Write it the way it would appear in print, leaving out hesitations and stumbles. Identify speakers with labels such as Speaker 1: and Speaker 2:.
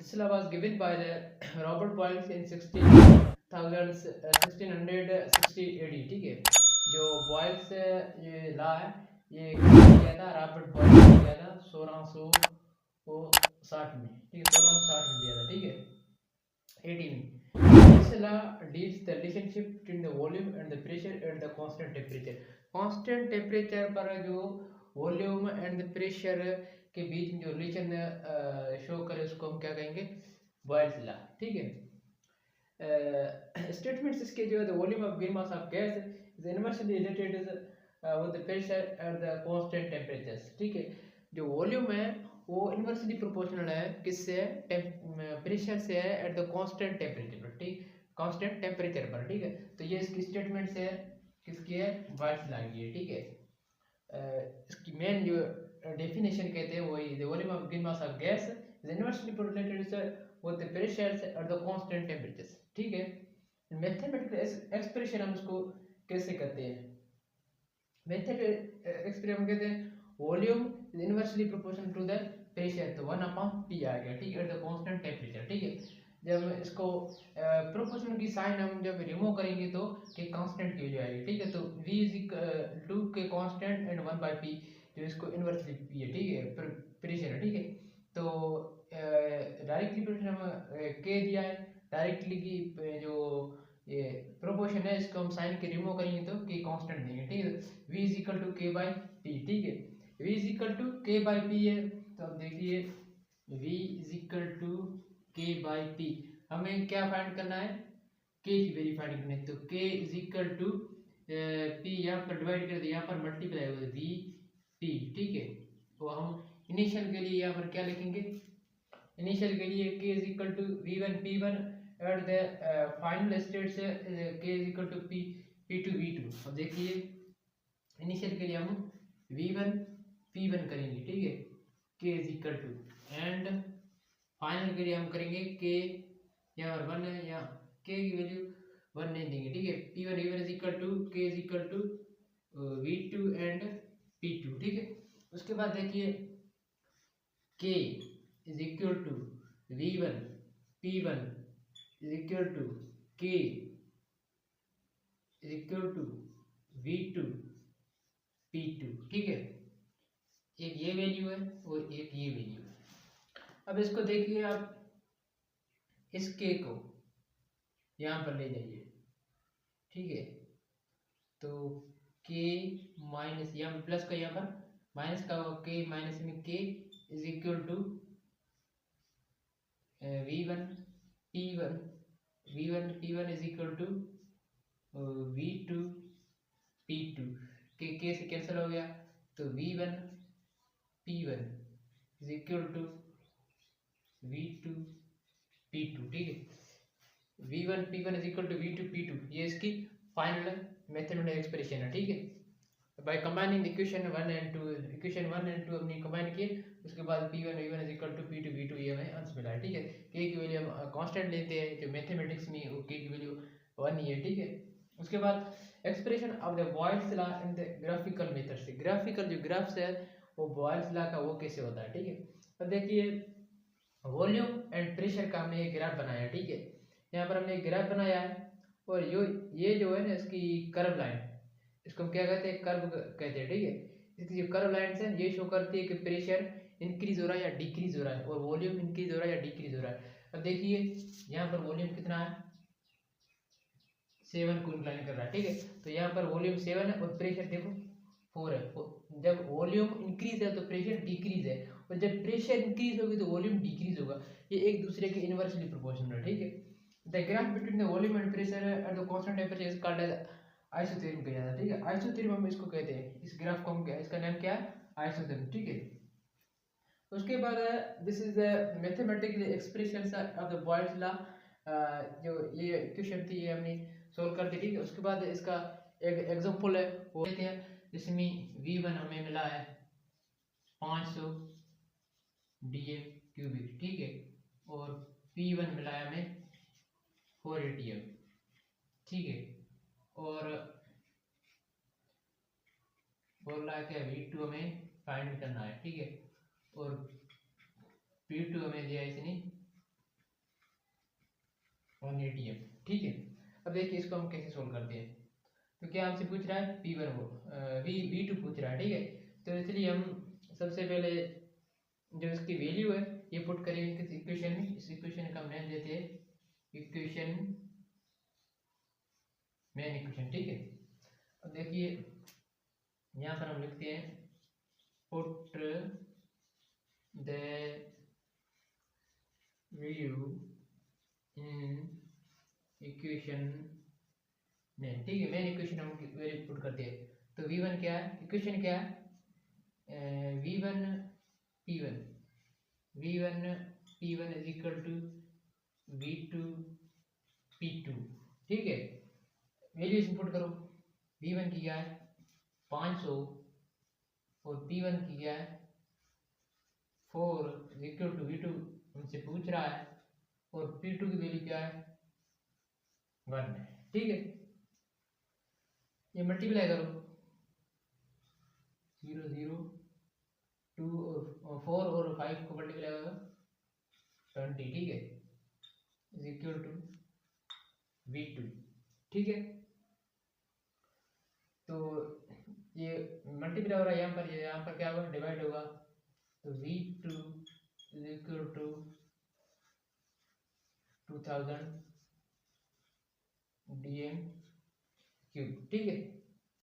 Speaker 1: This law was given by the Robert Boyle in 1660 AD। ठीक है, जो boils ये लॉ है ये किया था, रॉबर्ट बॉयल ने किया था 1660 में। ठीक है, 1660 में दिया था। ठीक है, 18 में। This law deals the relationship between the volume and the pressure at the constant temperature। constant temperature पर जो वॉल्यूम एंड द प्रेशर के बीच में जो रिलेशन शो करे उसको हम क्या कहेंगे, बॉयल्स लॉ। ठीक है, स्टेटमेंट्स इसके जो है the volume of green mass of gas is inversely related with the pressure at the constant temperatures. ठीक है, जो वॉल्यूम है वो इनवर्सली प्रोपोर्शनल है किससे, प्रेशर से है एट द कांस्टेंट टेम्परेचर पर। ठीक, कांस्टेंट टेम्परेचर पर। ठीक है, तो ये इसकी स्टेटमेंट्स है किसकी है, बॉयल्स लॉ की है। ठीक है, इसकी मेन जो डेफिनेशन कहते हैं वही the volume of green mass of gas is inversely related with the pressures eight the constant temperatures. ठीक है, मैथमेटिकल एक्सप्रेशन हम इसको कैसे करते हैं, मैथमेटिकल एक्सप्रेशन कहते हैं volume is inversely proportional to the pressure, तो 1/p आ गया। ठीक है, एट द कांस्टेंट टेम्परेचर। ठीक है, जब इसको प्रोपोर्शनल की साइन हम जब रिमूव करेंगे तो के कांस्टेंट की हो जाएगी। ठीक है, तो v इज टू के कांस्टेंट एंड 1/p जो इसको इनवर्सली p है। ठीक है, प्रेशर है। ठीक है, तो डायरेक्टली प्रोपोर्शन हम k दिया है, डायरेक्टली की जो ये प्रोपोर्शन है इसको हम साइन के रिमूव करेंगे तो k कांस्टेंट देंगे। ठीक है, v is equal to k by p। ठीक है, v is equal to k by p है, तो अब देखिए v is equal to k by p, हमें क्या फाइंड करना है, k की वैल्यू फाइंड करनी है। तो k is equal to p यहाँ पर डिवाइड कर दिया, यहाँ पर मल्टीप्लाई होगा v p। ठीक है, तो हम इनिशियल के लिए यहाँ पर क्या लिखेंगे, इनिशियल के लिए k is equal to v1 p1 at the final state से k is equal to p2 v2। अब देखिए इनिशियल के लिए हम v1 p1 करेंगे। ठीक है, k is equal to, and final के लिए हम करेंगे k, यहाँ पर 1 है, यहाँ k की वैल्यू 1 नहीं देंगे। ठीक है, p1 v1 is equal to k is equal to v2 and p2। ठीक है, उसके बाद देखिए k is equal to v1 p1 is equal to k is equal to v2 p2। ठीक है, एक ये वैल्यू है और एक ये वैल्यू है। अब इसको देखिए आप, इस k को यहाँ पर ले जाइए। ठीक है, तो k माइनस यहाँ प्लस का यहाँ पर माइनस का k माइनस में k is equal to v1 p1 is equal to v2 p2, k से कैंसिल हो गया, तो v1 p1 is equal to v2 p2। ठीक है, v1 p1 is equal to v2 p2, ये इसकी फाइनल मैथमेटिकल एक्सप्रेशन है। ठीक है, by combining equation 1 and 2, equation 1 and 2 हमने कंबाइन किए, उसके बाद p1 v1 is equal to p2 v2 ये हमें आंसर मिला है। ठीक है, k की वैल्यू हम कांस्टेंट लेते हैं, जो मैथमेटिक्स में वो k की वैल्यू 1 ही है। ठीक है, उसके बाद expression of the Boyle's law in the graphical method से, ग्राफिकल जो ग्राफ्स है वो बॉयल्स लॉ का वो कैसे होता है। ठीक है, अब देखिए वॉल्यूम एंड प्रेशर का हमने एक ग्राफ बनाया। ठीक है, यहाँ पर हमने एक ग्राफ बनाया है, और ये जो है ना इसकी कर्व लाइन, इसको हम क्या कहते हैं, कर्व कहते हैं। ठीक है, इसकी जो कर्व लाइन है ये शो करती है कि प्रेशर इंक्रीज हो रहा है या डिक्रीज हो रहा है, और वॉल्यूम इंक्रीज हो रहा है या डिक्रीज हो रहा है। अब देखिए यहाँ पर वॉल्यूम कितना है, 7 को इंक्लाइन कर रहा है। ठीक है, तो यहाँ पर वॉल्यूम 7 है और प्रेशर देखो 4 है। जब वॉल्यूम इंक्रीज है तो प्रेशर डिक्रीज है, और जब प्रेशर इंक्रीज होगी तो वॉल्यूम डिक्रीज होगा, ये एक दूसरे के इनवर्सली प्रोपोर्शनल है। ठीक है, the graph between the volume and pressure at the constant temperature is called as isotherm कहा जाता है। ठीक है, आइसोथेरिम हम इसको कहते हैं, इस ग्राफ को हम क्या, इसका नाम क्या है, आइसोथेरिम। ठीक है, उसके बाद this is the mathematical expression of the Boyle's law, जो ये इक्वेशन थी ये हमने सोल्व कर दी। ठीक है, उसके बाद इसका एक एग्जांपल है वो लेते हैं, जिसमें v1 हमें मिला है 500 dm क्यूबिक। ठीक है, और p1 मिला है हमें 4 atm। ठीक है, और बोल रहा है कि v2 हमें फाइंड करना है। ठीक है, और p2 हमें दिया इसने 180 एम। ठीक है, अब देखिए इसको हम कैसे सोल्व करते हैं। तो क्या हमसे पूछ रहा है P1 वो V2 पूछ रहा है। ठीक है, तो इसलिए हम सबसे पहले जो इसकी वैल्यू है ये पुट करेंगे किस इक्वेशन में। इस इक्वेशन का हम नाम देते हैं इक्वेशन मेन इक्वेशन। ठीक है, अब देखिए यहाँ पर हम लिखते हैं put the value in equation main. ठीक है, मेन इक्वेशन हम वैल्यू पुट करते हैं। तो V1 क्या है, इक्वेशन क्या है, V1 P1 is equal to V2 P2। ठीक है, वैल्यूज इनपुट करो। V1 की क्या है 500 और P1 की क्या है 4 इज इक्वल टू V2 हमसे पूछ रहा है, और P2 की वैल्यू क्या है 1 है। ठीक है, ये मल्टीप्लाई करो 0 0 2 और 4 और 5 को मल्टीप्लाई करो 20। ठीक है, इज इक्वल टू V2। ठीक है, तो ये मल्टीप्लाई हो रहा है यहाँ पर क्या होगा डिवाइड होगा, तो V2 is equal to 2000 dm cube. ठीक है,